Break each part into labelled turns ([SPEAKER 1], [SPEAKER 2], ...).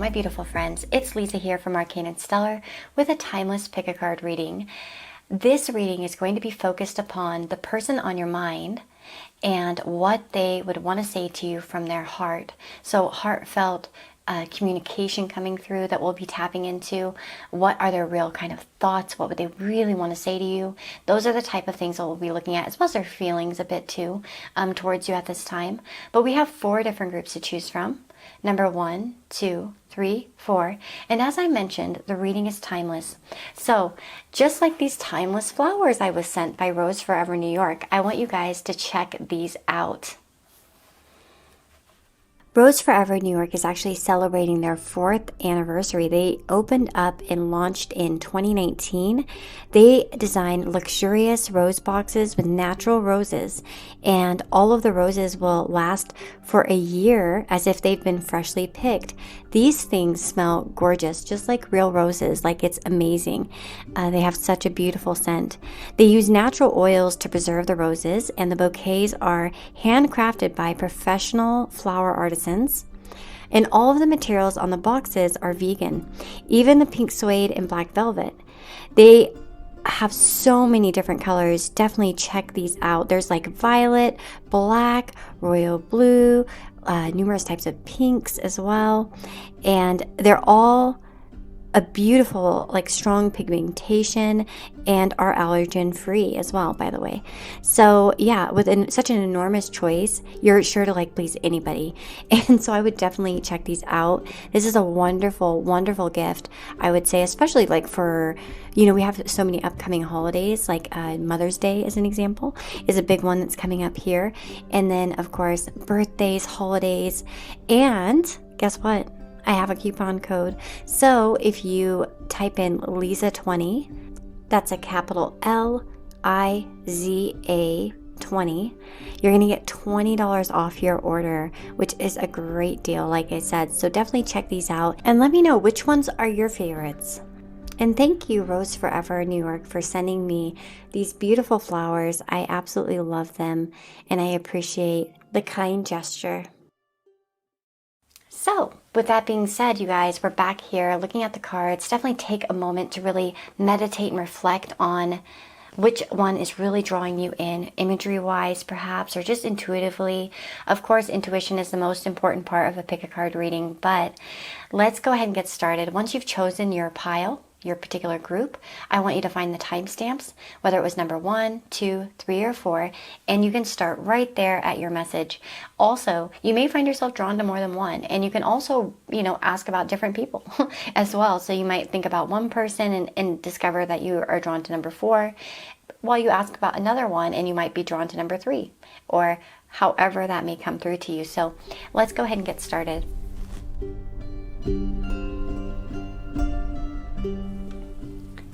[SPEAKER 1] my beautiful friends. It's Lisa here from Arcane&Stellar with a timeless pick a card reading. This reading is going to be focused upon the person on your mind and what they would want to say to you from their heart. So heartfelt communication coming through that we'll be tapping into. What are their real kind of thoughts? What would they really want to say to you? Those are the type of things that we'll be looking at, as well as their feelings a bit too towards you at this time. But we have 4 different groups to choose from. Number 1, 2, 3, 4. And as I mentioned, the reading is timeless. So just like these timeless flowers I was sent by Rose Forever New York, I want you guys to check these out. Rose Forever New York is actually celebrating their 4th anniversary. They opened up and launched in 2019. They designed luxurious rose boxes with natural roses, and all of the roses will last for a year as if they've been freshly picked. These things smell gorgeous, just like real roses, like it's amazing. They have such a beautiful scent. They use natural oils to preserve the roses, and the bouquets are handcrafted by professional flower artisans. And all of the materials on the boxes are vegan, even the pink suede and black velvet. They have so many different colors. Definitely check these out. There's like violet, black, royal blue, numerous types of pinks as well. And they're all a beautiful, like strong pigmentation, and are allergen free as well, by the way. So yeah, with such an enormous choice, you're sure to like please anybody. And so I would definitely check these out. This is a wonderful, wonderful gift, I would say, especially like for, we have so many upcoming holidays, like Mother's Day as an example is a big one that's coming up here. And then of course, birthdays, holidays, and guess what? I have a coupon code. So if you type in Lisa20, that's a capital Liza 20, you're going to get $20 off your order, which is a great deal, like I said. So definitely check these out and let me know which ones are your favorites. And thank you, Rose Forever New York, for sending me these beautiful flowers. I absolutely love them, and I appreciate the kind gesture. So, with that being said, you guys, we're back here looking at the cards. Definitely take a moment to really meditate and reflect on which one is really drawing you in, imagery-wise perhaps, or just intuitively. Of course, intuition is the most important part of a pick-a-card reading, but let's go ahead and get started. Once you've chosen your pile, your particular group, I want you to find the timestamps, whether it was number 1, 2, 3, or 4, and you can start right there at your message. Also, you may find yourself drawn to more than one, and you can also, ask about different people as well. So you might think about one person and discover that you are drawn to number 4, while you ask about another one, and you might be drawn to number 3, or however that may come through to you. So let's go ahead and get started.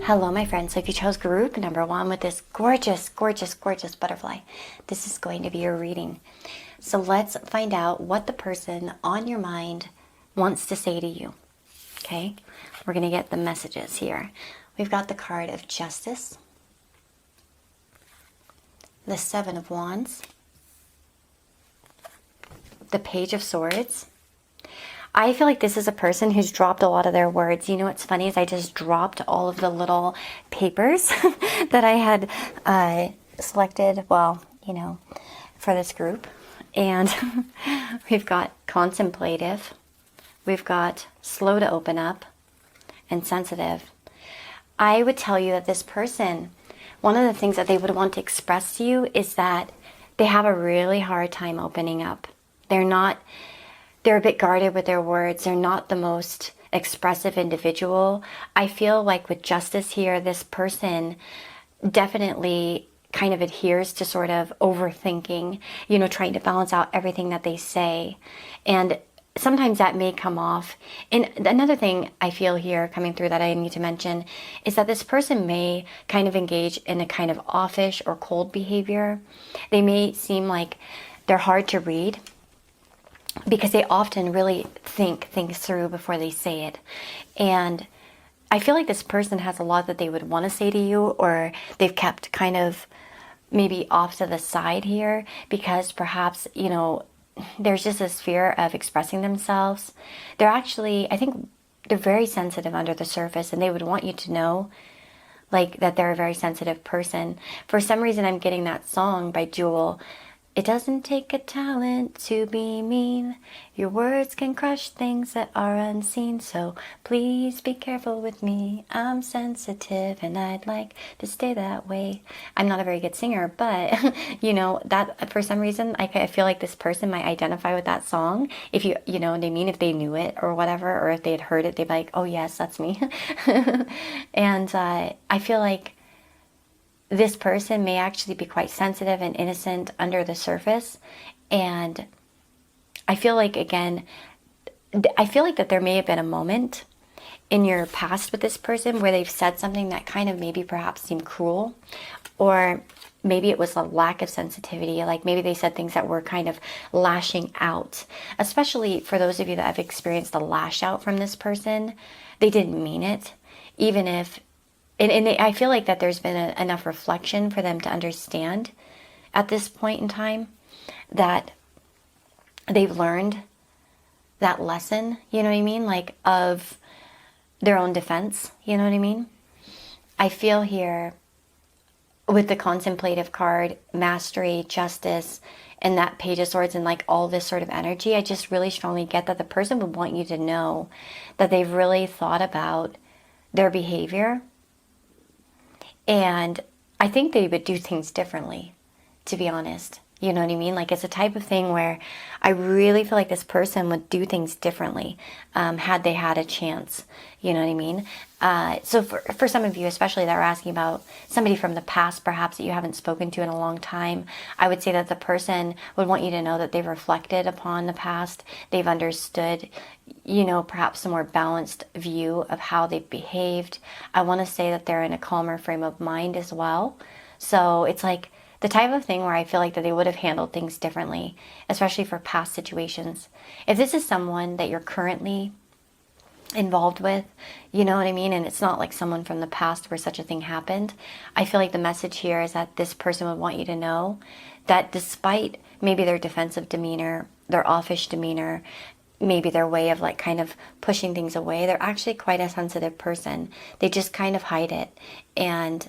[SPEAKER 1] Hello, my friends. So if you chose group number 1 with this gorgeous, gorgeous, gorgeous butterfly, this is going to be your reading. So let's find out what the person on your mind wants to say to you. Okay? We're going to get the messages here. We've got the card of Justice, the 7 of Wands, the Page of Swords. I feel like this is a person who's dropped a lot of their words. What's funny is I just dropped all of the little papers that I had selected, for this group. And we've got contemplative, we've got slow to open up, and sensitive. I would tell you that this person, one of the things that they would want to express to you is that they have a really hard time opening up. They're a bit guarded with their words. They're not the most expressive individual. I feel like with Justice here, this person definitely kind of adheres to sort of overthinking, trying to balance out everything that they say. And sometimes that may come off. And another thing I feel here coming through that I need to mention is that this person may kind of engage in a kind of offish or cold behavior. They may seem like they're hard to read, because they often really think things through before they say it. And I feel like this person has a lot that they would want to say to you, or they've kept kind of maybe off to the side here because perhaps, there's just this fear of expressing themselves. They're actually, I think they're very sensitive under the surface, and they would want you to know like that they're a very sensitive person. For some reason, I'm getting that song by Jewel. It doesn't take a talent to be mean. Your words can crush things that are unseen. So please be careful with me. I'm sensitive and I'd like to stay that way. I'm not a very good singer, but you know, that for some reason, I feel like this person might identify with that song. If you know what I mean, if they knew it or whatever, or if they had heard it, they'd be like, oh yes, that's me. And I feel like this person may actually be quite sensitive and innocent under the surface. And I feel like, again, I feel like that there may have been a moment in your past with this person where they've said something that kind of maybe perhaps seemed cruel, or maybe it was a lack of sensitivity. Like maybe they said things that were kind of lashing out, especially for those of you that have experienced a lash out from this person. They didn't mean it, even if I feel like that there's been enough reflection for them to understand at this point in time that they've learned that lesson, you know what I mean? Like of their own defense, you know what I mean? I feel here with the contemplative card, mastery, justice, and that Page of Swords and like all this sort of energy, I just really strongly get that the person would want you to know that they've really thought about their behavior. And I think they would do things differently, to be honest. You know what I mean? Like it's a type of thing where I really feel like this person would do things differently had they had a chance. You know what I mean? So for some of you, especially that are asking about somebody from the past, perhaps that you haven't spoken to in a long time, I would say that the person would want you to know that they've reflected upon the past. They've understood, you know, perhaps a more balanced view of how they've behaved. I want to say that they're in a calmer frame of mind as well. So it's like the type of thing where I feel like that they would have handled things differently, especially for past situations. If this is someone that you're currently involved with, you know what I mean, and it's not like someone from the past where such a thing happened, I feel like the message here is that this person would want you to know that despite maybe their defensive demeanor, their offish demeanor, maybe their way of like kind of pushing things away, they're actually quite a sensitive person. They just kind of hide it, and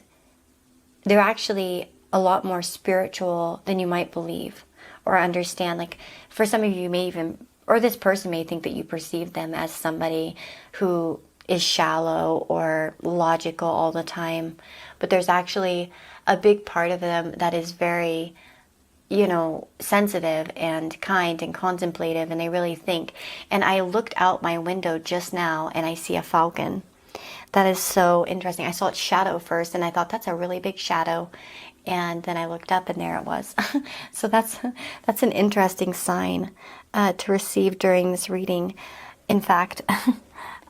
[SPEAKER 1] they're actually a lot more spiritual than you might believe or understand. Like for some of you may even, or this person may think that you perceive them as somebody who is shallow or logical all the time, but there's actually a big part of them that is very, you know, sensitive and kind and contemplative, and they really think. And I looked out my window just now and I see a falcon. That is so interesting. I saw its shadow first and I thought that's a really big shadow. And then I looked up and there it was. So that's an interesting sign to receive during this reading. In fact,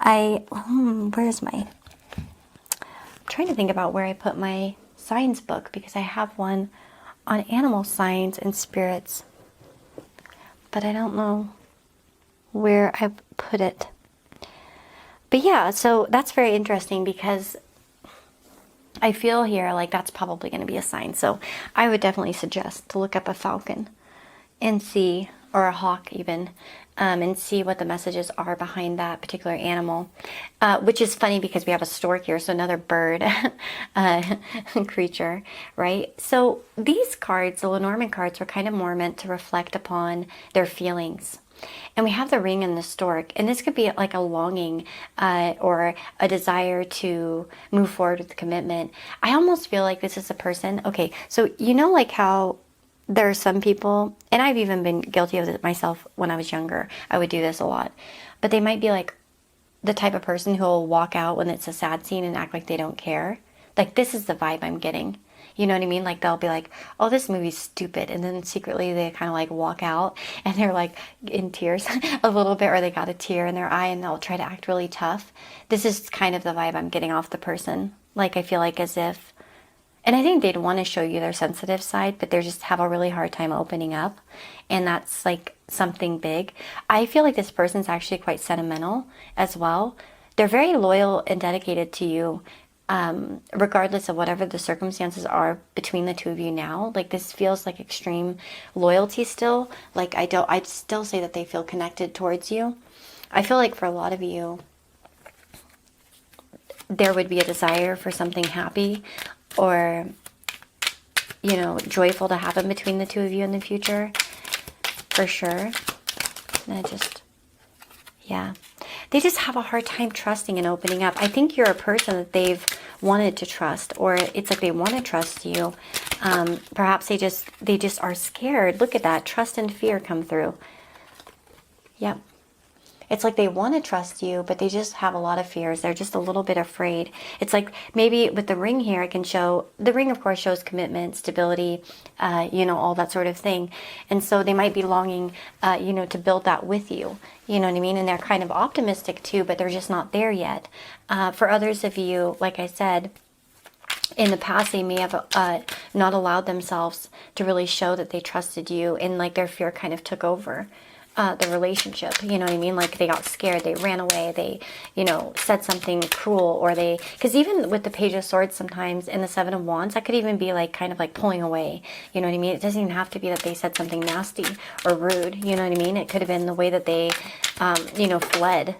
[SPEAKER 1] where's my... I'm trying to think about where I put my signs book, because I have one on animal signs and spirits, but I don't know where I put it. But yeah, so that's very interesting, because I feel here like that's probably going to be a sign. So I would definitely suggest to look up a falcon and see, or a hawk even, and see what the messages are behind that particular animal, which is funny because we have a stork here, so another bird creature, right? So these cards, the Lenormand cards, were kind of more meant to reflect upon their feelings. And we have the ring and the stork, and this could be like a longing or a desire to move forward with commitment. I almost feel like this is a person, okay, so you know like how there are some people, and I've even been guilty of it myself when I was younger, I would do this a lot, but they might be like the type of person who will walk out when it's a sad scene and act like they don't care. Like this is the vibe I'm getting. You know what I mean? Like they'll be like, oh, this movie's stupid. And then secretly they kind of like walk out and they're like in tears a little bit, or they got a tear in their eye and they'll try to act really tough. This is kind of the vibe I'm getting off the person. Like I feel like as if, and I think they'd want to show you their sensitive side, but they just have a really hard time opening up. And that's like something big. I feel like this person's actually quite sentimental as well. They're very loyal and dedicated to you. regardless of whatever the circumstances are between the two of you now. Like, this feels like extreme loyalty still. Like, I'd still say that they feel connected towards you. I feel like for a lot of you, there would be a desire for something happy or, you know, joyful to happen between the two of you in the future, for sure. And yeah. They just have a hard time trusting and opening up. I think you're a person that they've wanted to trust, or it's like they want to trust you. Perhaps they just are scared. Look at that. Trust and fear come through. Yep. It's like they want to trust you, but they just have a lot of fears. They're just a little bit afraid. It's like maybe with the ring here, it can show, the ring of course shows commitment, stability, you know, all that sort of thing. And so they might be longing, you know, to build that with you. You know what I mean? And they're kind of optimistic too, but they're just not there yet. For others of you, like I said, in the past, they may have not allowed themselves to really show that they trusted you, and like their fear kind of took over the relationship, you know what I mean? Like they got scared, they ran away, they, you know, said something cruel, or they, because even with the Page of Swords sometimes in the Seven of Wands, that could even be like kind of like pulling away, you know what I mean? It doesn't even have to be that they said something nasty or rude, you know what I mean? It could have been the way that they, you know, fled.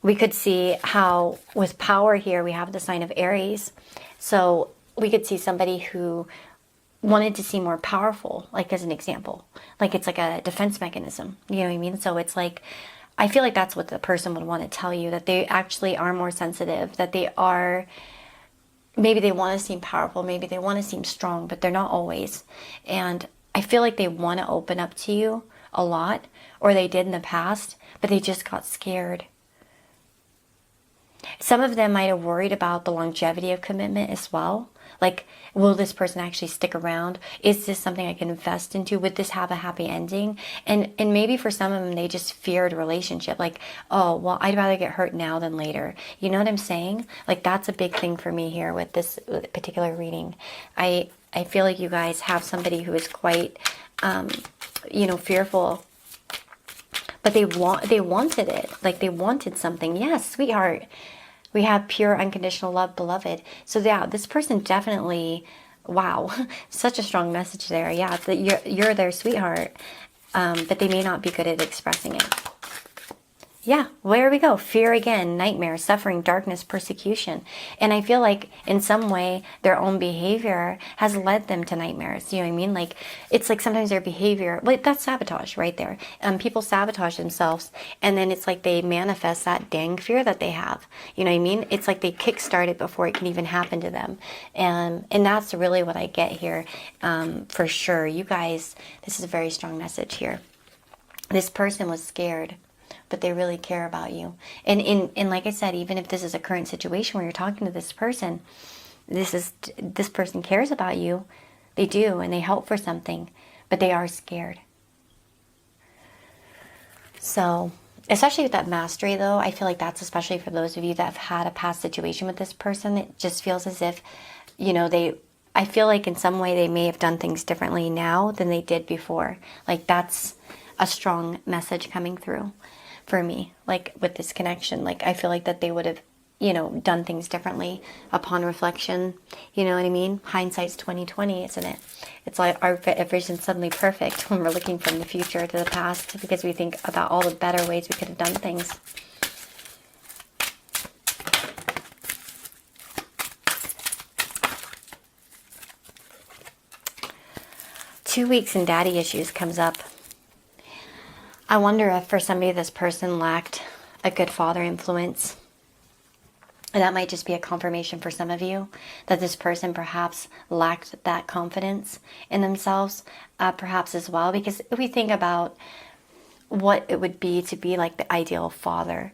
[SPEAKER 1] We could see how with power here, we have the sign of Aries. So we could see somebody who wanted to seem more powerful, like as an example, like it's like a defense mechanism, you know what I mean? So it's like, I feel like that's what the person would want to tell you, that they actually are more sensitive, that they are, maybe they want to seem powerful, maybe they want to seem strong, but they're not always. And I feel like they want to open up to you a lot, or they did in the past, but they just got scared. Some of them might have worried about the longevity of commitment as well. Like, will this person actually stick around? Is this something I can invest into? Would this have a happy ending? And maybe for some of them, they just feared relationship. Like, oh, well, I'd rather get hurt now than later. You know what I'm saying? Like, that's a big thing for me here with this particular reading. I feel like you guys have somebody who is quite, you know, fearful. But they wanted it. Like, they wanted something. Yes, sweetheart. We have pure, unconditional love, beloved. So yeah, this person definitely, wow, such a strong message there. Yeah, that you're their sweetheart, but they may not be good at expressing it. Yeah, where we go. Fear again, nightmare, suffering, darkness, persecution. And I feel like in some way their own behavior has led them to nightmares. You know what I mean? Like, it's like sometimes their behavior, like that's sabotage right there. People sabotage themselves, and then it's like they manifest that dang fear that they have. You know what I mean? It's like they kickstart it before it can even happen to them. And that's really what I get here, for sure. You guys, this is a very strong message here. This person was scared, but they really care about you. And like I said, even if this is a current situation where you're talking to this person, this person cares about you. They do, and they hope for something, but they are scared. So, especially with that mastery though, I feel like that's especially for those of you that have had a past situation with this person. It just feels as if, you know, I feel like in some way they may have done things differently now than they did before. Like, that's a strong message coming through for me, like with this connection. Like, I feel like that they would have, you know, done things differently upon reflection. You know what I mean? Hindsight's 20/20, isn't it? It's like our vision's suddenly perfect when we're looking from the future to the past, because we think about all the better ways we could have done things. "2 weeks and daddy issues" comes up. I wonder if for somebody this person lacked a good father influence. And that might just be a confirmation for some of you that this person perhaps lacked that confidence in themselves, perhaps as well. Because if we think about what it would be to be like the ideal father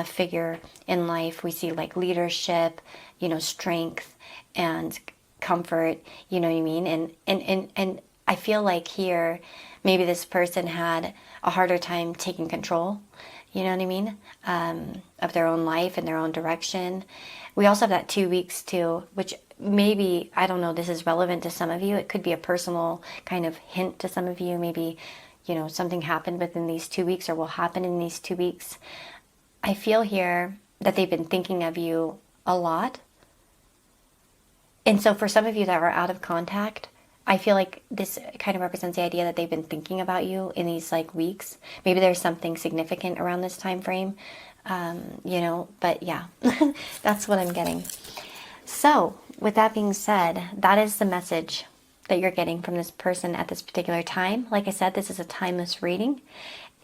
[SPEAKER 1] figure in life, we see like leadership, you know, strength and comfort, you know what I mean? And I feel like here, maybe this person had a harder time taking control, you know what I mean, of their own life and their own direction. We also have that 2 weeks too, which maybe, I don't know, this is relevant to some of you. It could be a personal kind of hint to some of you. Maybe, you know, something happened within these 2 weeks or will happen in these 2 weeks. I feel here that they've been thinking of you a lot. And so for some of you that are out of contact, I feel like this kind of represents the idea that they've been thinking about you in these like weeks. Maybe there's something significant around this time frame, but yeah, that's what I'm getting. So with that being said, that is the message that you're getting from this person at this particular time. Like I said, this is a timeless reading.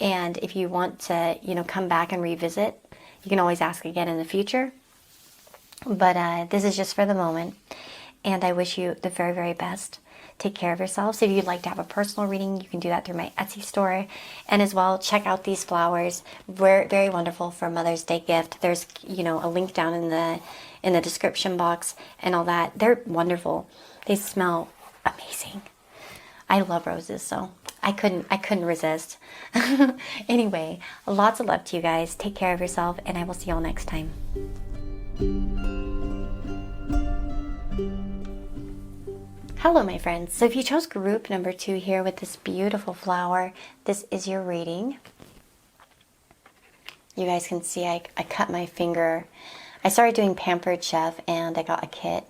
[SPEAKER 1] And if you want to, come back and revisit, you can always ask again in the future. But this is just for the moment. And I wish you the very, very best. Take care of yourselves. If you'd like to have a personal reading, you can do that through my Etsy store. And as well, check out these flowers. Very, very wonderful for Mother's Day gift. There's, a link down in the description box and all that. They're wonderful. They smell amazing. I love roses, so I couldn't resist. Anyway, lots of love to you guys. Take care of yourself, and I will see you all next time. Hello, my friends. So if you chose group number 2 here with this beautiful flower, this is your reading. You guys can see I cut my finger. I started doing Pampered Chef, and I got a kit,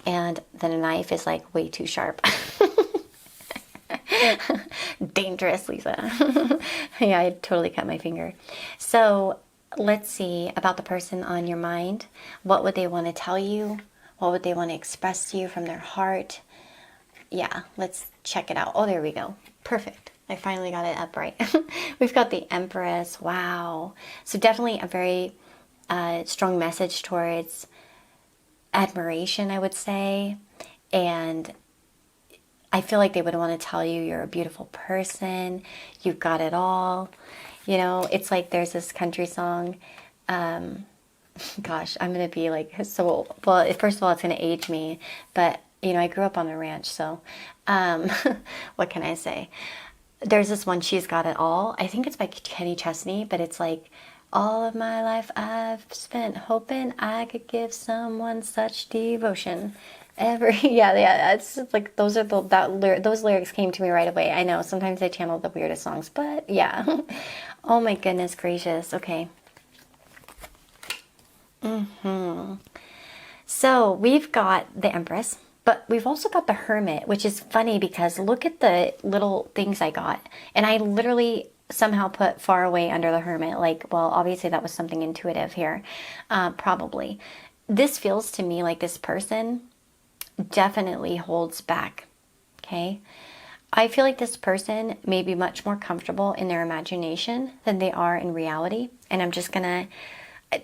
[SPEAKER 1] and the knife is like way too sharp. Dangerous, Lisa. Yeah, I totally cut my finger. So let's see about the person on your mind. What would they want to tell you? What would they want to express to you from their heart? Yeah, let's check it out. Oh, there we go. Perfect. I finally got it up right. We've got the Empress. Wow. So definitely a very strong message towards admiration, I would say. And I feel like they would want to tell you you're a beautiful person. You've got it all. It's like there's this country song. Gosh, I'm going to be like so... Well, first of all, it's going to age me. But I grew up on a ranch, so what can I say? There's this one, She's Got It All. I think it's by Kenny Chesney, but it's like, all of my life I've spent hoping I could give someone such devotion. Yeah, it's like those lyrics came to me right away. I know, sometimes I channel the weirdest songs, but yeah. Oh my goodness gracious. Okay. So we've got the Empress. But we've also got the Hermit, which is funny because look at the little things I got. And I literally somehow put far away under the Hermit. Like, well, obviously that was something intuitive here. Probably. This feels to me like this person definitely holds back. Okay? I feel like this person may be much more comfortable in their imagination than they are in reality. And I'm just gonna...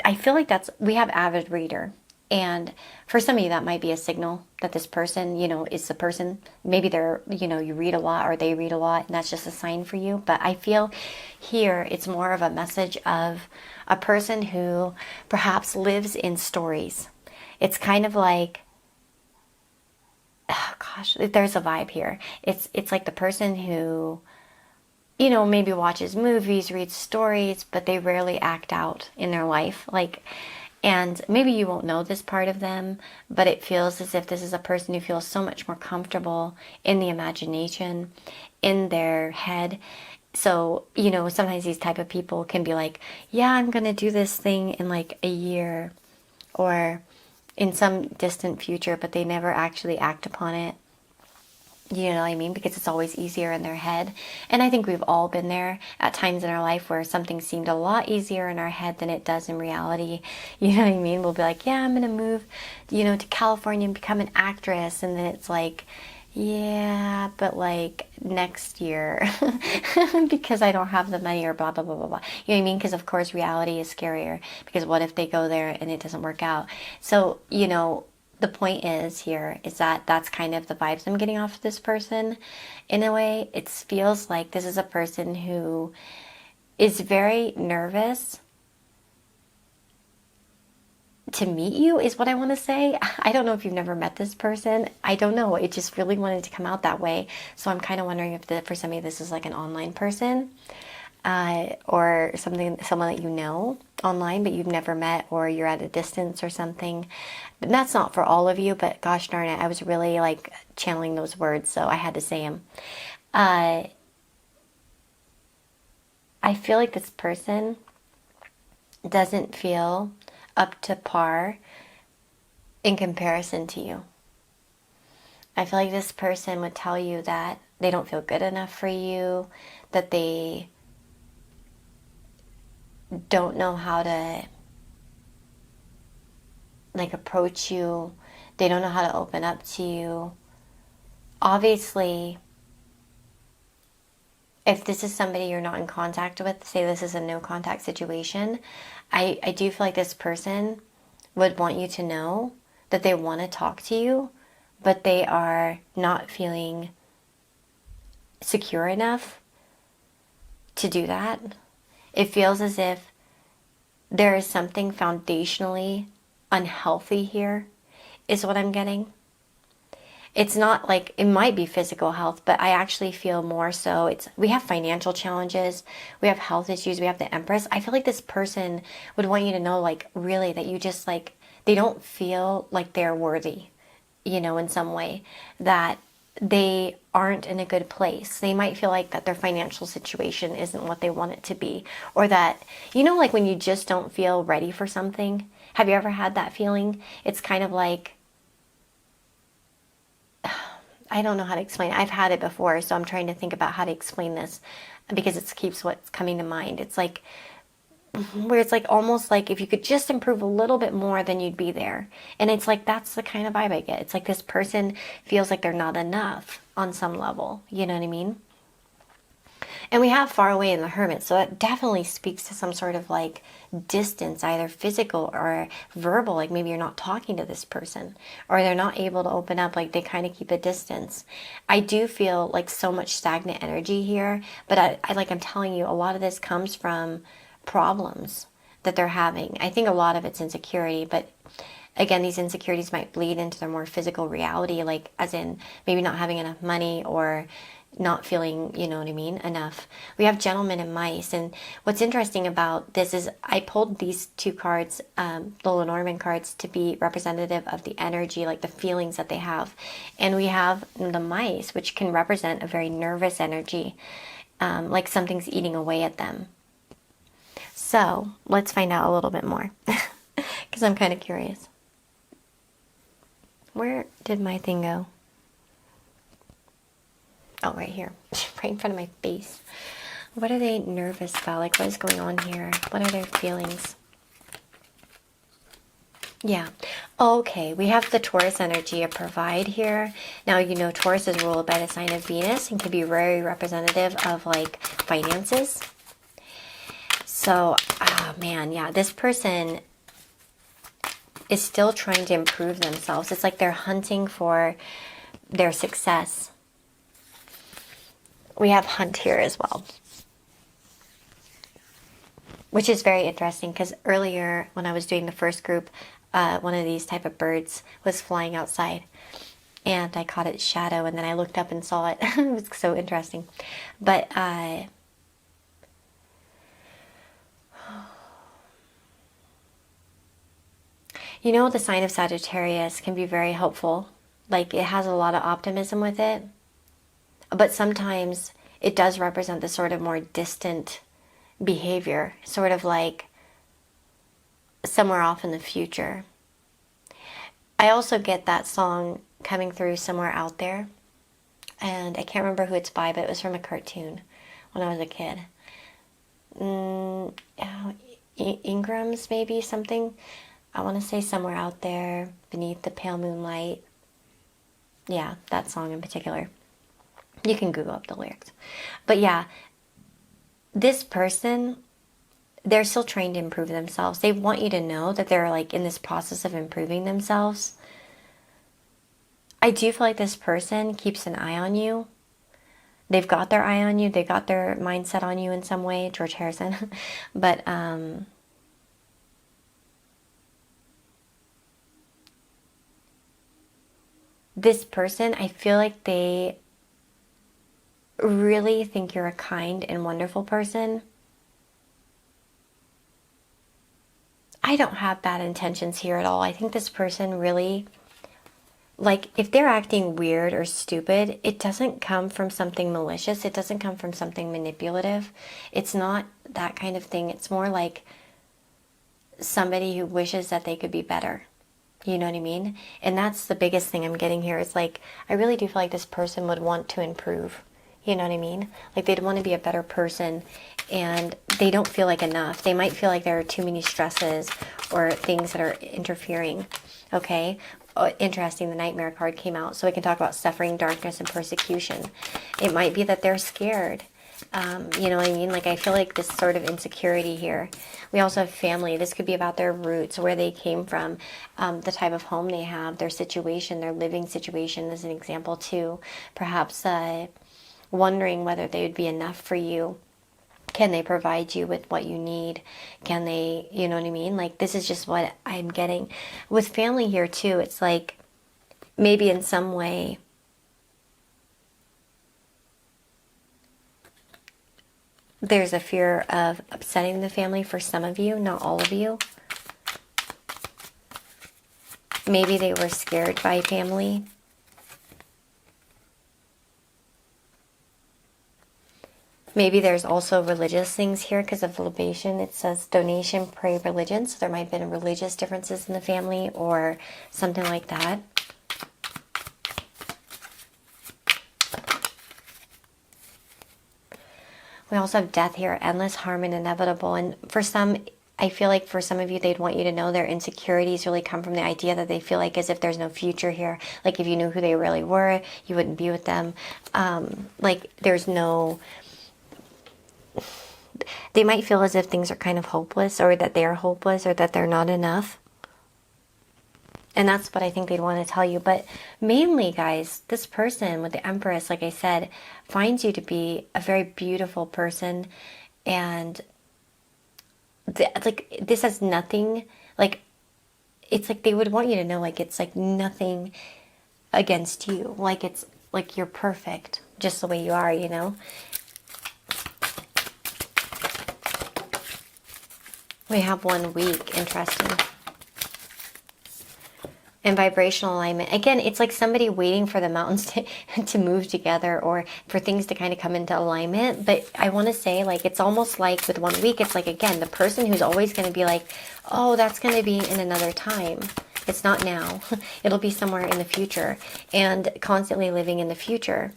[SPEAKER 1] I feel like we have avid reader. And for some of you, that might be a signal that this person, is the person. Maybe they're, you read a lot or they read a lot, and that's just a sign for you. But I feel here it's more of a message of a person who perhaps lives in stories. It's kind of like, oh gosh, there's a vibe here. It's like the person who, maybe watches movies, reads stories, but they rarely act out in their life. And maybe you won't know this part of them, but it feels as if this is a person who feels so much more comfortable in the imagination, in their head. So, sometimes these type of people can be like, yeah, I'm going to do this thing in like a year or in some distant future, but they never actually act upon it. You know what I mean? Because it's always easier in their head. And I think we've all been there at times in our life where something seemed a lot easier in our head than it does in reality. You know what I mean? We'll be like, yeah, I'm going to move, to California and become an actress. And then it's like, yeah, but like next year because I don't have the money or blah, blah, blah, blah, blah. You know what I mean? Because of course reality is scarier because what if they go there and it doesn't work out? So, the point is here is that that's kind of the vibes I'm getting off of this person. In a way, it feels like this is a person who is very nervous to meet you is what I want to say. I don't know if you've never met this person. I don't know. It just really wanted to come out that way. So I'm kind of wondering if for some of you this is like an online person. Or someone that you know online but you've never met, or you're at a distance or something. But that's not for all of you, but gosh darn it, I was really like channeling those words, so I had to say them. I feel like this person doesn't feel up to par in comparison to you. I feel like this person would tell you that they don't feel good enough for you, that they don't know how to like approach you, they don't know how to open up to you. Obviously, if this is somebody you're not in contact with, say this is a no contact situation, I do feel like this person would want you to know that they want to talk to you, but they are not feeling secure enough to do that. It feels as if there is something foundationally unhealthy here, is what I'm getting. It's not like, it might be physical health, but I actually feel more so we have financial challenges, we have health issues, we have the Empress. I feel like this person would want you to know, like, really, that you just, like, they don't feel like they're worthy, you know, in some way, that they aren't in a good place. They might feel like that their financial situation isn't what they want it to be, or that, you know, like when you just don't feel ready for something. Have you ever had that feeling? It's kind of like, I don't know how to explain it. I've had it before, so I'm trying to think about how to explain this because it keeps what's coming to mind. It's like, where it's like almost like if you could just improve a little bit more, then you'd be there. And it's like, that's the kind of vibe I get. It's like this person feels like they're not enough on some level. You know what I mean? And we have far away in the Hermit, so that definitely speaks to some sort of like distance, either physical or verbal. Like maybe you're not talking to this person, or they're not able to open up, like they kind of keep a distance. I do feel like so much stagnant energy here, but I'm telling you, a lot of this comes from problems that they're having. I think a lot of it's insecurity, but again, these insecurities might bleed into their more physical reality, like as in maybe not having enough money or not feeling, you know what I mean, enough. We have Gentlemen and Mice, and what's interesting about this is I pulled these two cards, the Lenormand cards, to be representative of the energy, like the feelings that they have. And we have the Mice, which can represent a very nervous energy, like something's eating away at them. So let's find out a little bit more, because I'm kind of curious. Where did my thing go? Oh, right here, right in front of my face. What are they nervous about? Like, what is going on here? What are their feelings? Yeah. Okay, we have the Taurus energy of provide here. Now, you know, Taurus is ruled by the sign of Venus and can be very representative of, like, finances. So, oh, man, yeah, this person is still trying to improve themselves. It's like they're hunting for their success. We have hunt here as well, which is very interesting because earlier when I was doing the first group, one of these type of birds was flying outside and I caught its shadow, and then I looked up and saw it. It was so interesting. But you know, the sign of Sagittarius can be very hopeful. Like, it has a lot of optimism with it. But sometimes it does represent the sort of more distant behavior, sort of like somewhere off in the future. I also get that song coming through, Somewhere Out There. And I can't remember who it's by, but it was from a cartoon when I was a kid. Ingram's maybe, something. I want to say Somewhere Out There, Beneath the Pale Moonlight. Yeah, that song in particular. You can Google up the lyrics. But yeah, this person, they're still trying to improve themselves. They want you to know that they're like in this process of improving themselves. I do feel like this person keeps an eye on you. They've got their eye on you. They got their mindset on you in some way. George Harrison. But this person, I feel like they really think you're a kind and wonderful person. I don't have bad intentions here at all. I think this person really, like, if they're acting weird or stupid, it doesn't come from something malicious. It doesn't come from something manipulative. It's not that kind of thing. It's more like somebody who wishes that they could be better. You know what I mean? And that's the biggest thing I'm getting here. It's like, I really do feel like this person would want to improve. You know what I mean? Like, they'd want to be a better person, and they don't feel like enough. They might feel like there are too many stresses or things that are interfering. Okay? Oh, interesting, the Nightmare card came out. So we can talk about suffering, darkness, and persecution. It might be that they're scared. You know what I mean? Like, I feel like this sort of insecurity here. We also have family. This could be about their roots, where they came from, the type of home they have, their situation, their living situation as an example too. Perhaps wondering whether they would be enough for you. Can they provide you with what you need? Can they, you know what I mean? Like, this is just what I'm getting. With family here too, it's like, maybe in some way, there's a fear of upsetting the family for some of you, not all of you. Maybe they were scared by family. Maybe there's also religious things here because of libation. It says donation, pray, religion. So there might have been religious differences in the family or something like that. We also have death here, endless harm and inevitable. And for some, I feel like for some of you, they'd want you to know their insecurities really come from the idea that they feel like as if there's no future here. Like, if you knew who they really were, you wouldn't be with them. Like, there's no... They might feel as if things are kind of hopeless, or that they are hopeless, or that they're not enough. And that's what I think they'd want to tell you. But mainly, guys, this person with the Empress, like I said, finds you to be a very beautiful person. And like, this has nothing, like, it's like they would want you to know, like, it's like nothing against you. Like, it's like you're perfect just the way you are, you know? We have 1 week. Interesting. And vibrational alignment. Again, it's like somebody waiting for the mountains to move together, or for things to kind of come into alignment. But I want to say, like, it's almost like with 1 week, it's like, again, the person who's always going to be like, oh, that's going to be in another time. It's not now. It'll be somewhere in the future, and constantly living in the future.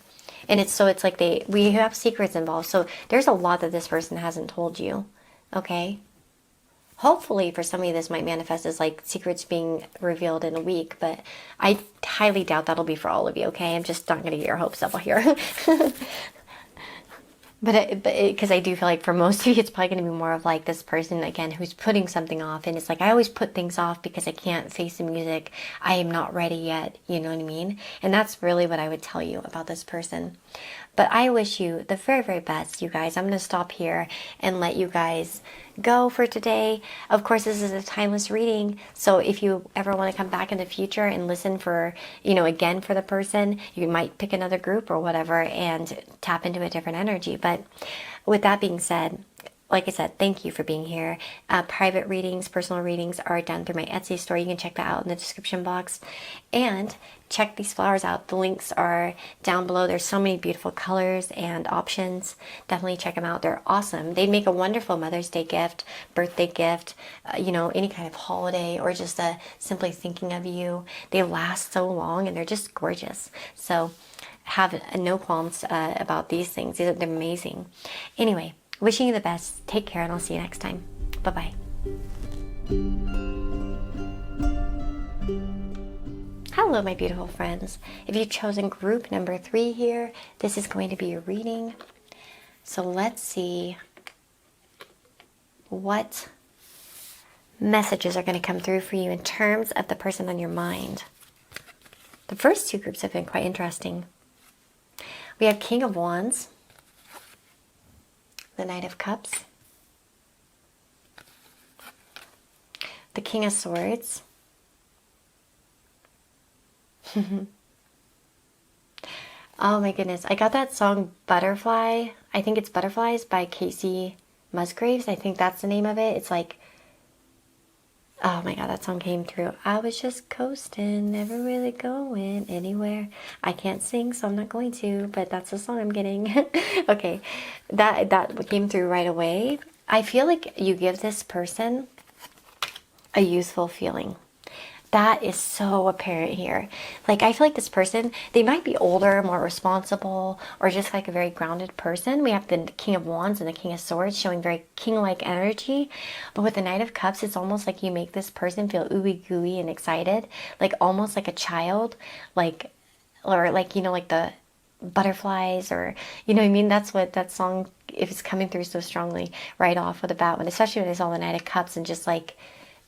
[SPEAKER 1] And it's like we have secrets involved. So there's a lot that this person hasn't told you. Okay? Hopefully for some of you this might manifest as like secrets being revealed in a week, but I highly doubt that'll be for all of you, okay? I'm just not going to get your hopes up here. But because I do feel like for most of you, it's probably going to be more of like this person, again, who's putting something off. And it's like, I always put things off because I can't face the music. I am not ready yet. You know what I mean? And that's really what I would tell you about this person. But I wish you the very, very best, you guys. I'm going to stop here and let you guys go for today. Of course, this is a timeless reading. So if you ever want to come back in the future and listen for, you know, again for the person, you might pick another group or whatever and tap into a different energy. But with that being said, like I said, thank you for being here. Private readings, personal readings are done through my Etsy store. You can check that out in the description box. And check these flowers out. The links are down below. There's so many beautiful colors and options. Definitely check them out. They're awesome. They make a wonderful Mother's Day gift, birthday gift, you know, any kind of holiday, or just simply thinking of you. They last so long, and they're just gorgeous. So have no qualms about these things. They're amazing. Anyway, wishing you the best. Take care, and I'll see you next time. Bye-bye. Hello, my beautiful friends. If you've chosen group number 3 here, this is going to be your reading. So let's see what messages are going to come through for you in terms of the person on your mind. The first 2 groups have been quite interesting. We have King of Wands, the Knight of Cups, the King of Swords, oh my goodness, I got that song Butterfly. I think it's Butterflies by Casey Musgraves. I think that's the name of it. It's like, oh my god, that song came through. I was just coasting, never really going anywhere. I can't sing, so I'm not going to, but that's the song I'm getting. Okay, that came through right away. I feel like you give this person a youthful feeling. That is so apparent here. Like, I feel like this person, they might be older, more responsible, or just like a very grounded person. We have the King of Wands and the King of Swords showing very king-like energy. But with the Knight of Cups, it's almost like you make this person feel ooey gooey and excited, like almost like a child, like, or like, you know, like the butterflies, or, you know what I mean? That's what that song, if it's coming through so strongly right off with the bat one, especially when I saw the Knight of Cups and just like,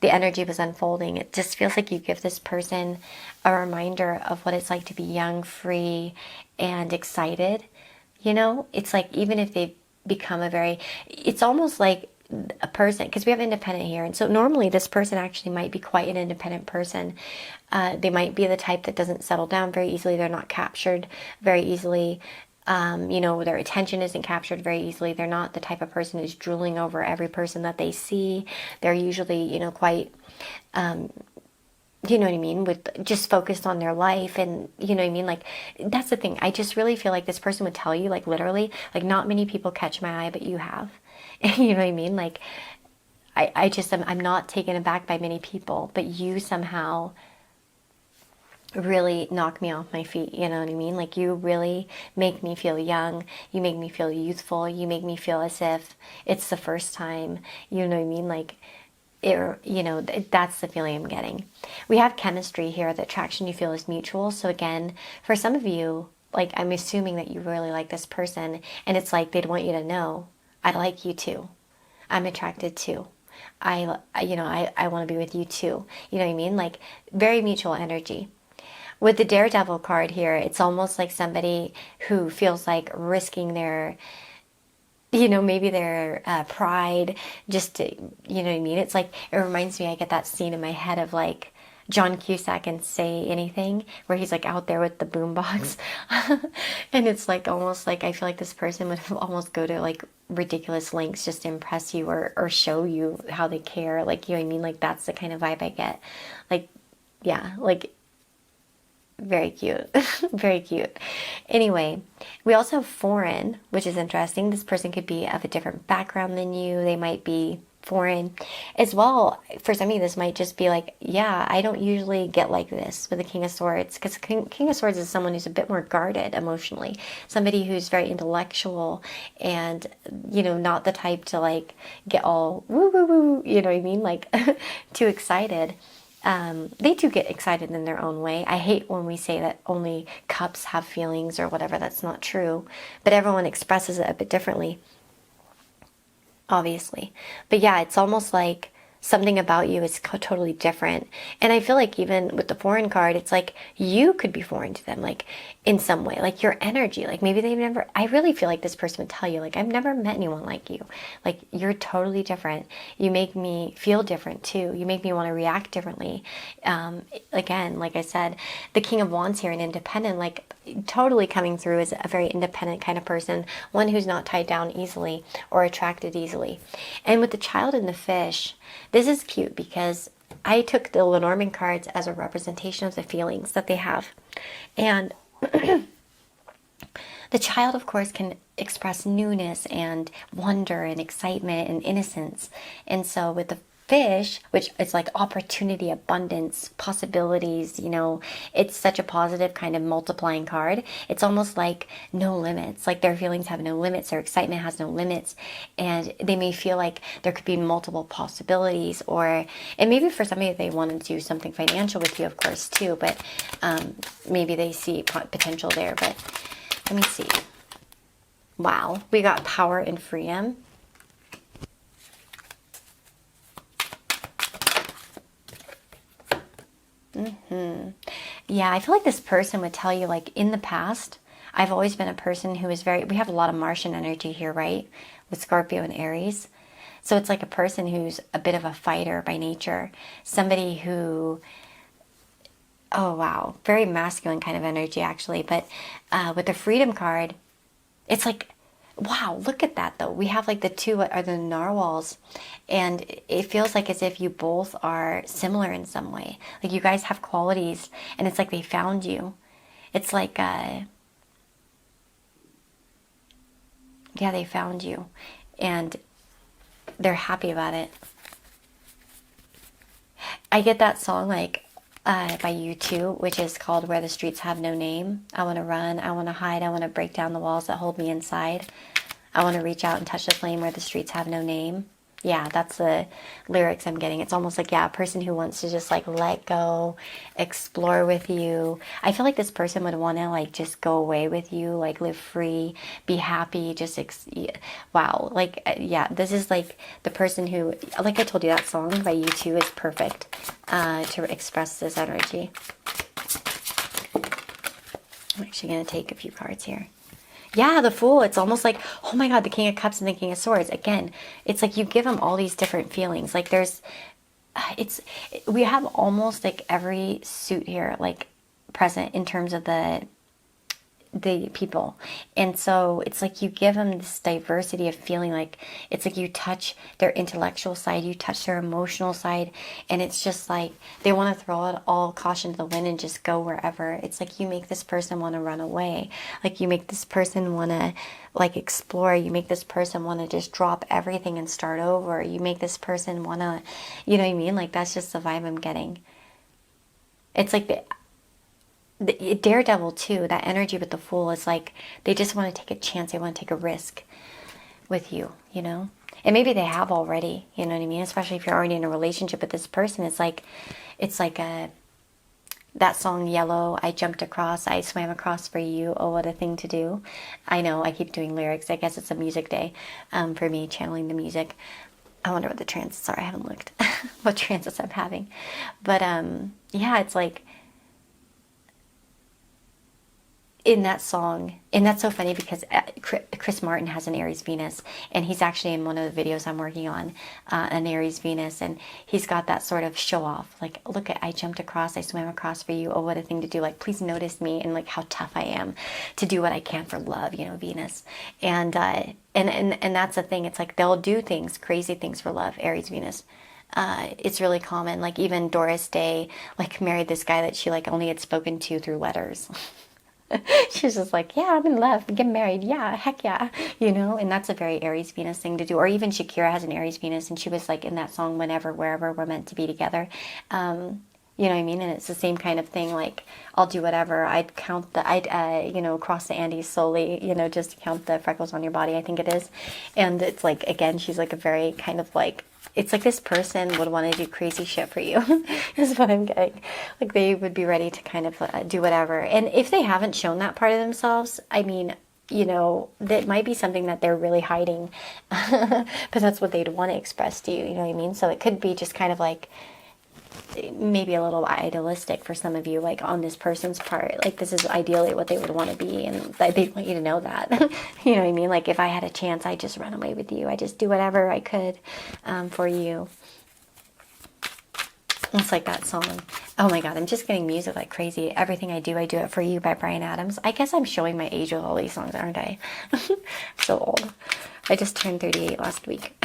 [SPEAKER 1] the energy was unfolding. It just feels like you give this person a reminder of what it's like to be young, free, and excited. You know, it's like even if they become it's almost like a person, because we have independent here. And so normally this person actually might be quite an independent person. They might be the type that doesn't settle down very easily. They're not captured very easily. You know, their attention isn't captured very easily. They're not the type of person who's drooling over every person that they see. They're usually, you know, quite, you know what I mean, with just focused on their life. And you know what I mean, like, that's the thing. I just really feel like this person would tell you, like, literally, like, not many people catch my eye, but you have. You know what I mean? Like, I just I'm not taken aback by many people, but you somehow really knock me off my feet. You know what I mean? Like, you really make me feel young. You make me feel youthful. You make me feel as if it's the first time. You know what I mean? Like, you know, that's the feeling I'm getting. We have chemistry here. The attraction you feel is mutual. So again, for some of you, like, I'm assuming that you really like this person, and it's like they'd want you to know, I like you too. I'm attracted too. You know, I want to be with you too. You know what I mean? Like, very mutual energy. With the Daredevil card here, it's almost like somebody who feels like risking their, you know, maybe their pride, just to, you know what I mean? It's like, it reminds me, I get that scene in my head of like John Cusack and Say Anything, where he's like out there with the boombox. And it's like almost like I feel like this person would almost go to like ridiculous lengths just to impress you, or show you how they care. Like, you know what I mean? Like, that's the kind of vibe I get. Like, yeah, like, very cute. Very cute. Anyway, we also have foreign, which is interesting. This person could be of a different background than you. They might be foreign as well. For some of you, this might just be like, yeah, I don't usually get like this with the King of Swords, because King of Swords is someone who's a bit more guarded emotionally, somebody who's very intellectual, and, you know, not the type to like get all woo woo woo, you know what I mean, like too excited. They do get excited in their own way. I hate when we say that only cups have feelings or whatever. That's not true. But everyone expresses it a bit differently, obviously. But yeah, it's almost like something about you is totally different. And I feel like even with the foreign card, it's like you could be foreign to them, like in some way, like your energy, like maybe they've never, I really feel like this person would tell you, like, I've never met anyone like you. Like, you're totally different. You make me feel different too. You make me want to react differently. Again, like I said, the King of Wands here, an independent, like totally coming through as a very independent kind of person, one who's not tied down easily or attracted easily. And with the Child and the Fish, this is cute because I took the Lenormand cards as a representation of the feelings that they have. And the Child, of course, can express newness and wonder and excitement and innocence. And so with the Fish, which is like opportunity, abundance, possibilities, you know, it's such a positive kind of multiplying card. It's almost like no limits, like their feelings have no limits, their excitement has no limits, and they may feel like there could be multiple possibilities, and maybe for somebody they want to do something financial with you, of course, too, but maybe they see potential there. But let me see. Wow, we got power and freedom. Yeah, I feel like this person would tell you, like, in the past, I've always been a person who is we have a lot of Martian energy here, right? With Scorpio and Aries. So it's like a person who's a bit of a fighter by nature. Somebody who, oh wow, very masculine kind of energy actually. But with the Freedom card, it's like, wow, look at that though. We have like the two are the narwhals, and it feels like as if you both are similar in some way. Like you guys have qualities, and it's like they found you. It's like, yeah, they found you, and they're happy about it. I get that song like by U2, which is called Where the Streets Have No Name. I want to run, I want to hide, I want to break down the walls that hold me inside. I want to reach out and touch the flame where the streets have no name. Yeah, that's the lyrics I'm getting. It's almost like, yeah, a person who wants to just like let go, explore with you. I feel like this person would want to like just go away with you, like live free, be happy, just, wow. Like, yeah, this is like the person who, like I told you, that song by U2 is perfect to express this energy. I'm actually going to take a few cards here. Yeah, the Fool. It's almost like, oh my God, the King of Cups and the King of Swords. Again, it's like you give them all these different feelings. Like we have almost like every suit here, like present in terms of the people. And so it's like you give them this diversity of feeling. Like it's like you touch their intellectual side, you touch their emotional side, and it's just like they want to throw it all caution to the wind and just go wherever. It's like you make this person want to run away, like you make this person want to like explore, you make this person want to just drop everything and start over, you make this person want to, you know what I mean? Like that's just the vibe I'm getting. It's like the Daredevil too, that energy with the Fool is like they just want to take a chance, they want to take a risk with you, you know. And maybe they have already, you know what I mean, especially if you're already in a relationship with this person. It's like that song Yellow, I jumped across, I swam across for you, oh what a thing to do. I know I keep doing lyrics, I guess it's a music day for me, channeling the music. I wonder what the transits are. I haven't looked what transits I'm having, but yeah, it's like in that song, and that's so funny because Chris Martin has an Aries Venus, and he's actually in one of the videos I'm working on, an Aries Venus, and he's got that sort of show off, like, look at, I jumped across, I swam across for you, oh what a thing to do, like please notice me, and like how tough I am to do what I can for love, you know, Venus. And that's the thing, it's like they'll do things, crazy things for love, Aries Venus. It's really common, like even Doris Day like married this guy that she like only had spoken to through letters. She's just like, yeah, I'm in love, get married, yeah, heck yeah, you know. And that's a very Aries Venus thing to do. Or even Shakira has an Aries Venus, and she was like in that song, whenever, wherever, we're meant to be together. You know what I mean? And it's the same kind of thing, like I'll do whatever, I'd you know, cross the Andes slowly, you know, just to count the freckles on your body, I think it is. And it's like, again, she's like a very kind of like, it's like this person would want to do crazy shit for you is what I'm getting. Like they would be ready to kind of do whatever. And if they haven't shown that part of themselves, I mean, you know, that might be something that they're really hiding, but that's what they'd want to express to you, you know what I mean? So it could be just kind of like maybe a little idealistic for some of you, like on this person's part, like this is ideally what they would want to be, and they want you to know that. You know what I mean? Like if I had a chance, I'd just run away with you, I just do whatever I could for you. It's like that song, oh my God, I'm just getting music like crazy. Everything I do it for you by Bryan Adams. I guess I'm showing my age with all these songs, aren't I? So old. I just turned 38 last week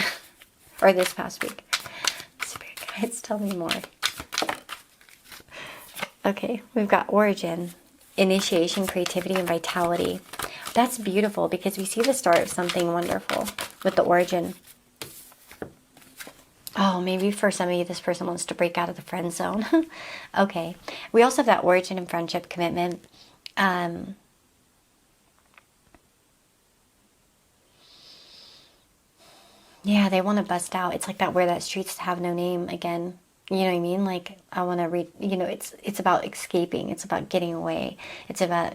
[SPEAKER 1] or this past week. Spirit guides, tell me more. Okay, we've got origin, initiation, creativity, and vitality. That's beautiful because we see the start of something wonderful with the origin. Oh, maybe for some of you, this person wants to break out of the friend zone. Okay, we also have that origin and friendship commitment. Yeah, they want to bust out. It's like that where that streets have no name again. You know what I mean? Like, I want to read, you know, it's about escaping. It's about getting away. It's about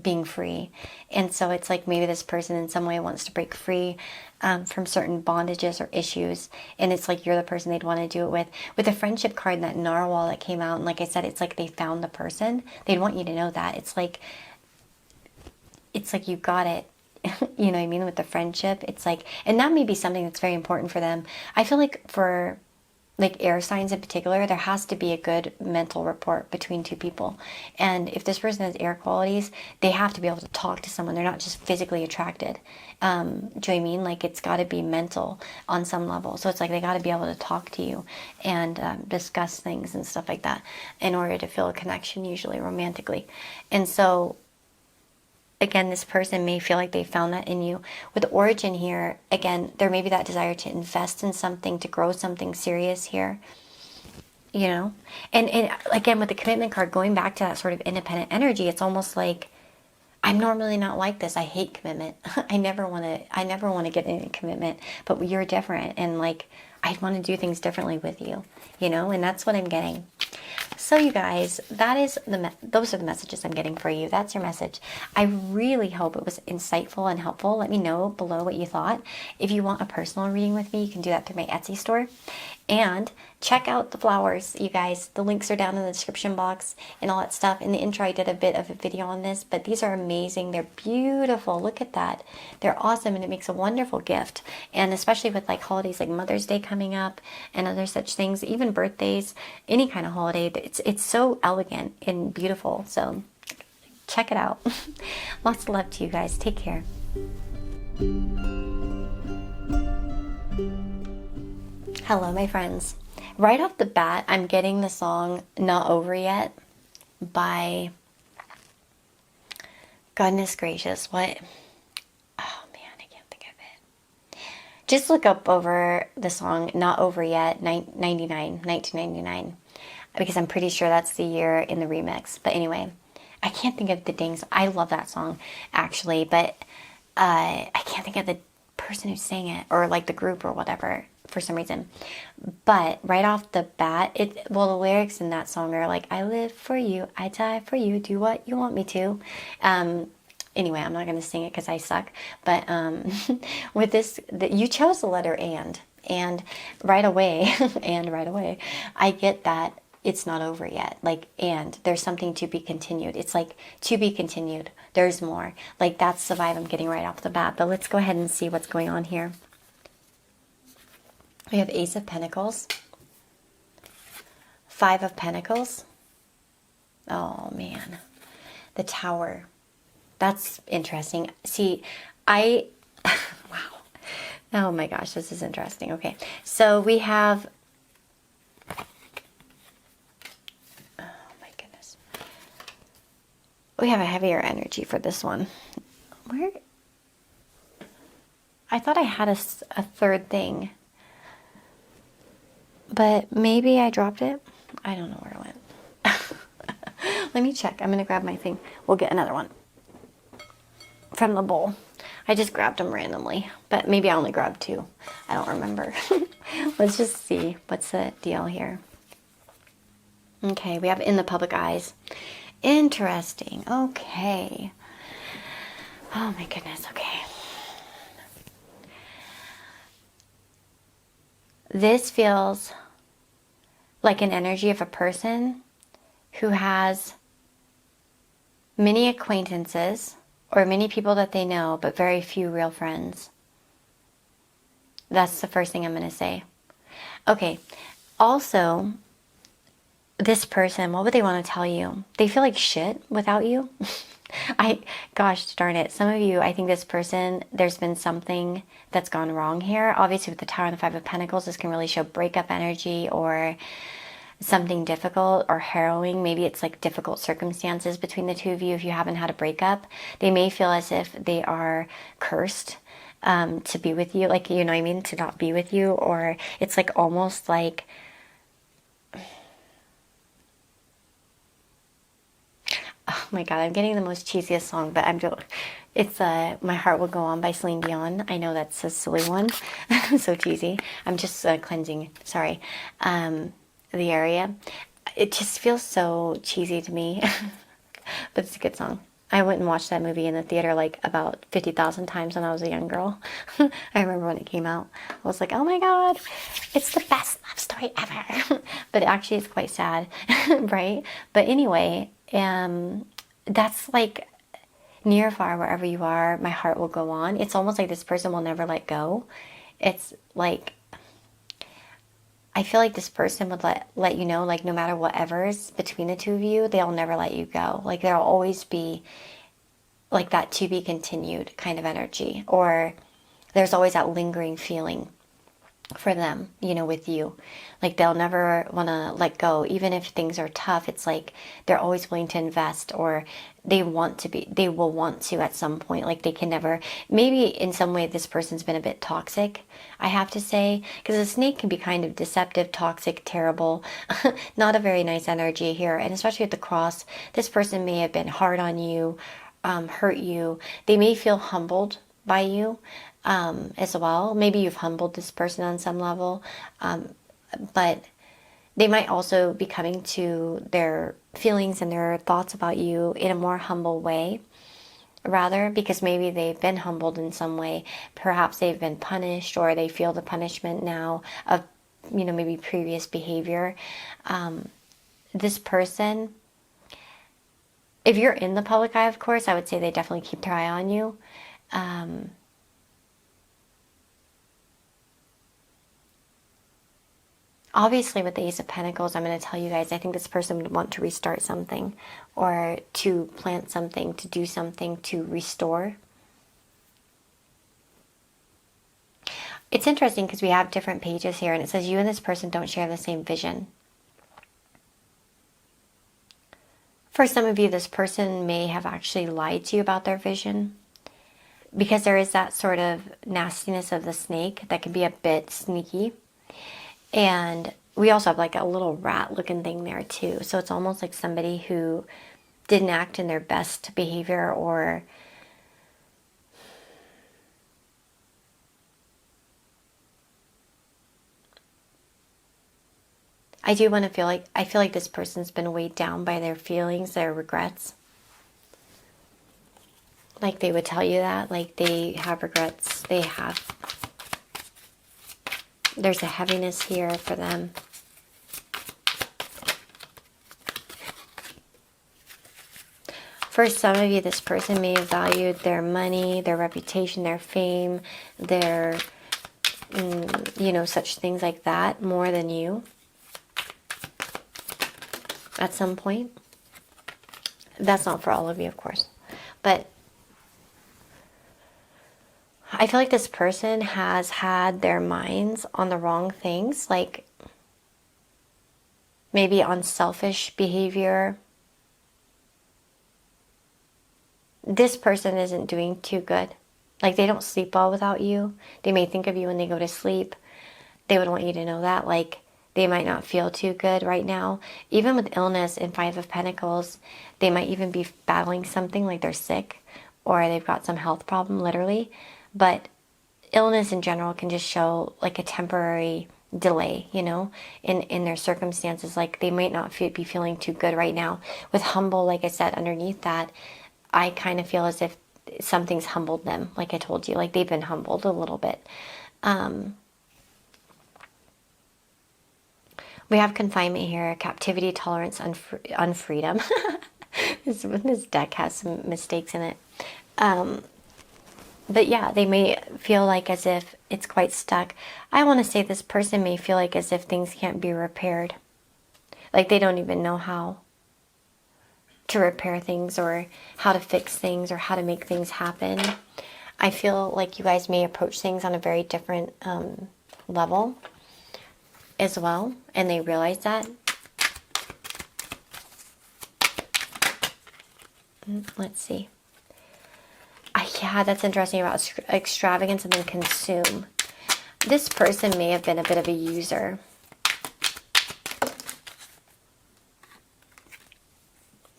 [SPEAKER 1] being free. And so it's like maybe this person in some way wants to break free from certain bondages or issues. And it's like you're the person they'd want to do it with. With the friendship card and that narwhal that came out, and like I said, it's like they found the person. They'd want you to know that. It's like you got it. You know what I mean? With the friendship, it's like, and that may be something that's very important for them. I feel like for like air signs in particular, there has to be a good mental rapport between two people. And if this person has air qualities, they have to be able to talk to someone. They're not just physically attracted. Do you know what I mean? Like it's got to be mental on some level. So it's like they got to be able to talk to you and discuss things and stuff like that in order to feel a connection, usually romantically. And so again, this person may feel like they found that in you. With origin here, again, there may be that desire to invest in something, to grow something serious here. you know? And again, with the commitment card, going back to that sort of independent energy, it's almost like, I'm normally not like this. I hate commitment. I never want to get any commitment, but you're different. And like, I want to do things differently with you, you know, and that's what I'm getting. So you guys, those are the messages I'm getting for you. That's your message. I really hope it was insightful and helpful. Let me know below what you thought. If you want a personal reading with me, you can do that through my Etsy store. And check out the flowers, you guys. The links are down in the description box and all that stuff. In the intro, I did a bit of a video on this, but these are amazing. They're beautiful. Look at that. They're awesome, and it makes a wonderful gift. And especially with like holidays like Mother's Day coming up and other such things, even birthdays, any kind of holiday, it's so elegant and beautiful. So check it out. Lots of love to you guys. Take care. Hello, my friends. Right off the bat, I'm getting the song Not Over Yet by, goodness gracious, what? Oh man, I can't think of it. Just look up over the song Not Over Yet, 1999, because I'm pretty sure that's the year in the remix. But anyway, I can't think of the dings. I love that song, actually, but I can't think of the person who sang it, or like the group or whatever, for some reason. But right off the bat, the lyrics in that song are like, I live for you, I die for you, do what you want me to. Anyway, I'm not going to sing it because I suck. But with this, you chose the letter and right away, I get that it's not over yet. Like, and there's something to be continued. It's like, to be continued. There's more. Like, that's the vibe I'm getting right off the bat. But let's go ahead and see what's going on here. We have Ace of Pentacles, Five of Pentacles. Oh, man. The Tower. That's interesting. See, wow. Oh, my gosh, this is interesting. Okay, so we have... Oh, my goodness. We have a heavier energy for this one. Where... I thought I had a third thing. But maybe I dropped it. I don't know where it went. Let me check. I'm going to grab my thing. We'll get another one from the bowl. I just grabbed them randomly. But maybe I only grabbed two. I don't remember. Let's just see what's the deal here. Okay, we have In the Public Eyes. Interesting. Okay. Oh my goodness. Okay. This feels like an energy of a person who has many acquaintances or many people that they know, but very few real friends. That's the first thing I'm going to say. Okay. Also, this person, what would they want to tell you? They feel like shit without you. Gosh darn it. Some of you, I think this person, there's been something that's gone wrong here. Obviously with the Tower and the Five of Pentacles, this can really show breakup energy or something difficult or harrowing. Maybe it's like difficult circumstances between the two of you if you haven't had a breakup. They may feel as if they are cursed to be with you, like, you know what I mean, to not be with you, or it's like almost like... Oh my god, I'm getting the most cheesiest song, but it's My Heart Will Go On by Celine Dion. I know that's a silly one. So cheesy. I'm just cleansing, sorry, the area. It just feels so cheesy to me. But it's a good song. I went and watched that movie in the theater like about 50,000 times when I was a young girl. I remember when it came out. I was like, oh my god, it's the best love story ever. But actually it's quite sad, right? But anyway... that's like near or far, wherever you are, my heart will go on. It's almost like this person will never let go. It's like, I feel like this person would let you know, like, no matter whatever's between the two of you, they'll never let you go. Like, there'll always be like that to be continued kind of energy, or there's always that lingering feeling for them, you know, with you. Like they'll never want to let go. Even if things are tough, it's like they're always willing to invest, or they will want to at some point. Like they can never, maybe in some way this person's been a bit toxic, I have to say, because a snake can be kind of deceptive, toxic, terrible, not a very nice energy here. And especially with the cross, this person may have been hard on you, hurt you. They may feel humbled by you as well. Maybe you've humbled this person on some level, but they might also be coming to their feelings and their thoughts about you in a more humble way, rather, because maybe they've been humbled in some way. Perhaps they've been punished, or they feel the punishment now of, you know, maybe previous behavior. This person, if you're in the public eye, of course, I would say they definitely keep their eye on you. Obviously, with the Ace of Pentacles, I'm going to tell you guys, I think this person would want to restart something, or to plant something, to do something, to restore. It's interesting because we have different pages here, and it says you and this person don't share the same vision. For some of you, this person may have actually lied to you about their vision, because there is that sort of nastiness of the snake that can be a bit sneaky. And we also have like a little rat looking thing there too. So it's almost like somebody who didn't act in their best behavior, or I feel like this person's been weighed down by their feelings, their regrets. Like they would tell you that, like they have regrets, there's a heaviness here for them. For some of you, this person may have valued their money, their reputation, their fame, their, you know, such things like that more than you at some point. That's not for all of you, of course. But I feel like this person has had their minds on the wrong things, like maybe on selfish behavior. This person isn't doing too good. Like they don't sleep well without you. They may think of you when they go to sleep. They would want you to know that. Like they might not feel too good right now. Even with illness in Five of Pentacles, they might even be battling something, like they're sick or they've got some health problem, literally. But illness in general can just show like a temporary delay, you know, in their circumstances. Like they might not be feeling too good right now. With humble, like I said, underneath that, I kind of feel as if something's humbled them. Like I told you, like they've been humbled a little bit. We have confinement here, captivity, tolerance, unfreedom. This deck has some mistakes in it. But yeah, they may feel like as if it's quite stuck. I want to say this person may feel like as if things can't be repaired. Like they don't even know how to repair things, or how to fix things, or how to make things happen. I feel like you guys may approach things on a very different level as well, and they realize that. Let's see. Yeah, that's interesting about extravagance and then consume. This person may have been a bit of a user.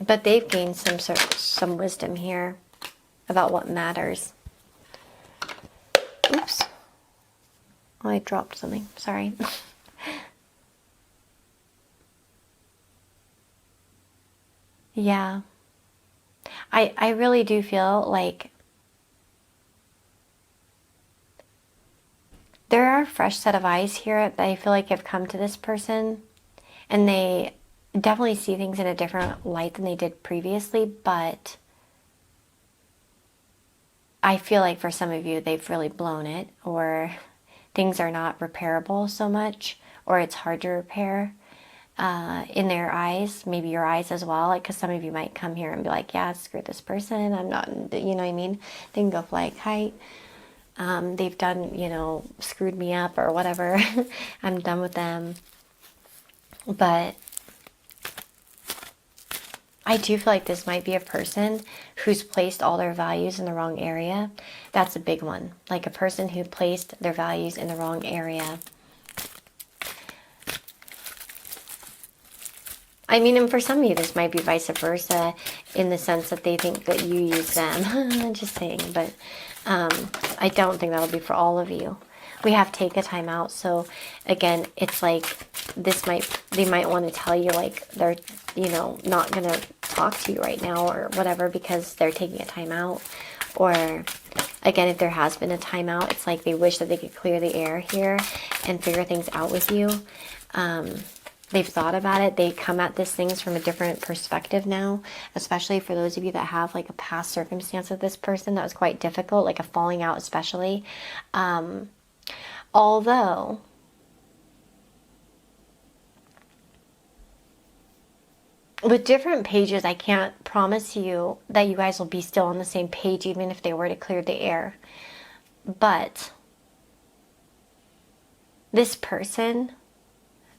[SPEAKER 1] But they've gained some wisdom here about what matters. Oops. Oh, I dropped something. Sorry. Yeah. I really do feel like there are a fresh set of eyes here that I feel like have come to this person, and they definitely see things in a different light than they did previously. But I feel like for some of you, they've really blown it, or things are not repairable so much, or it's hard to repair in their eyes, maybe your eyes as well. Like, because some of you might come here and be like, yeah, screw this person, I'm not, you know what I mean? They can go fly a kite. they've done, you know, screwed me up or whatever. I'm done with them. But I do feel like this might be a person who's placed all their values in the wrong area. That's a big one. Like a person who placed their values in the wrong area. I mean, and for some of you, this might be vice versa in the sense that they think that you use them. Just saying, but I don't think that'll be for all of you. We have take a time out. So again, it's like they might want to tell you like they're, you know, not going to talk to you right now or whatever because they're taking a time out. Or again, if there has been a timeout, it's like they wish that they could clear the air here and figure things out with you. They've thought about it. They come at these things from a different perspective now, especially for those of you that have like a past circumstance with this person that was quite difficult, like a falling out especially. Although, with different pages, I can't promise you that you guys will be still on the same page even if they were to clear the air. But this person,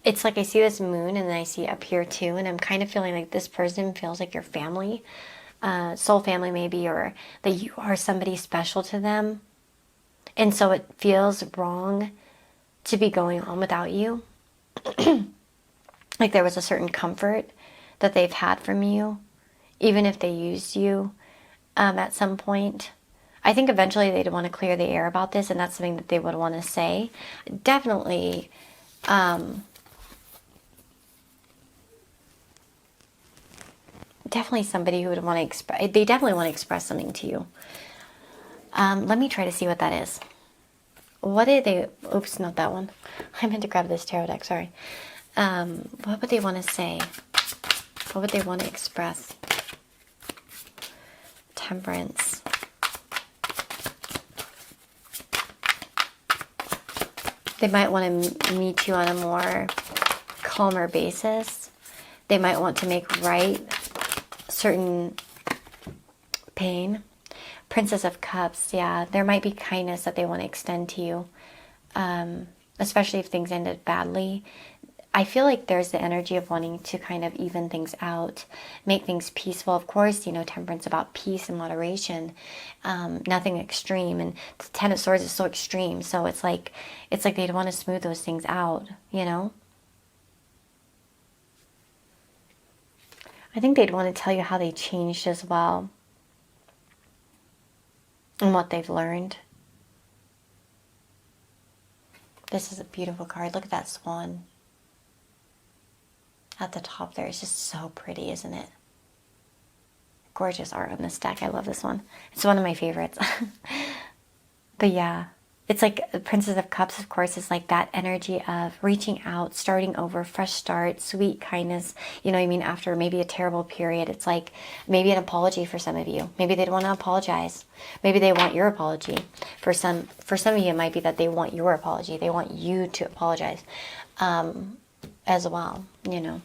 [SPEAKER 1] it's like I see this moon and then I see it up here too, and I'm kind of feeling like this person feels like your family, soul family maybe, or that you are somebody special to them. And so it feels wrong to be going on without you. Like there was a certain comfort that they've had from you, even if they used you at some point. I think eventually they'd want to clear the air about this, and that's something that they would want to say. Definitely, definitely somebody who would want to express, they definitely want to express something to you. Let me try to see what that is. What did they, oops, not that one. I meant to grab this tarot deck, sorry. What would they want to say? What would they want to express? Temperance. They might want to meet you on a more calmer basis. They might want to make right certain pain. Princess of Cups, yeah. There might be kindness that they want to extend to you, especially if things ended badly. I feel like there's the energy of wanting to kind of even things out, make things peaceful. Of course, you know, temperance about peace and moderation, nothing extreme. And the Ten of Swords is so extreme, so it's like they'd want to smooth those things out, you know. I think they'd want to tell you how they changed as well and what they've learned. This is a beautiful card. Look at that swan at the top there. It's just so pretty, isn't it? Gorgeous art on this deck. I love this one. It's one of my favorites. But yeah, it's like the Princess of Cups, of course, is like that energy of reaching out, starting over, fresh start, sweet kindness. You know what I mean? After maybe a terrible period, it's like maybe an apology for some of you. Maybe they'd want to apologize. Maybe they want your apology. For some of you, it might be that they want your apology. They want you to apologize as well, you know.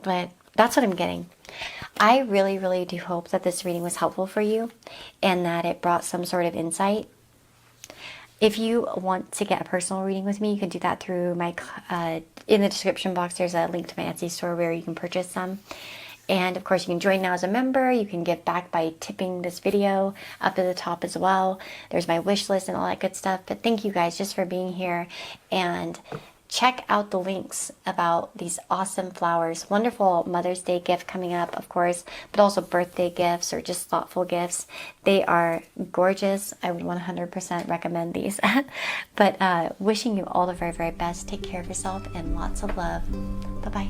[SPEAKER 1] But that's what I'm getting. I really, really do hope that this reading was helpful for you and that it brought some sort of insight. If you want to get a personal reading with me, you can do that through my, in the description box, there's a link to my Etsy store where you can purchase some. And of course, you can join now as a member. You can give back by tipping this video up at the top as well. There's my wish list and all that good stuff. But thank you guys just for being here, and check out the links about these awesome flowers. Wonderful Mother's Day gift coming up, of course, but also birthday gifts or just thoughtful gifts. They are gorgeous. I would 100% recommend these. But wishing you all the very, very best. Take care of yourself and lots of love. Bye-bye.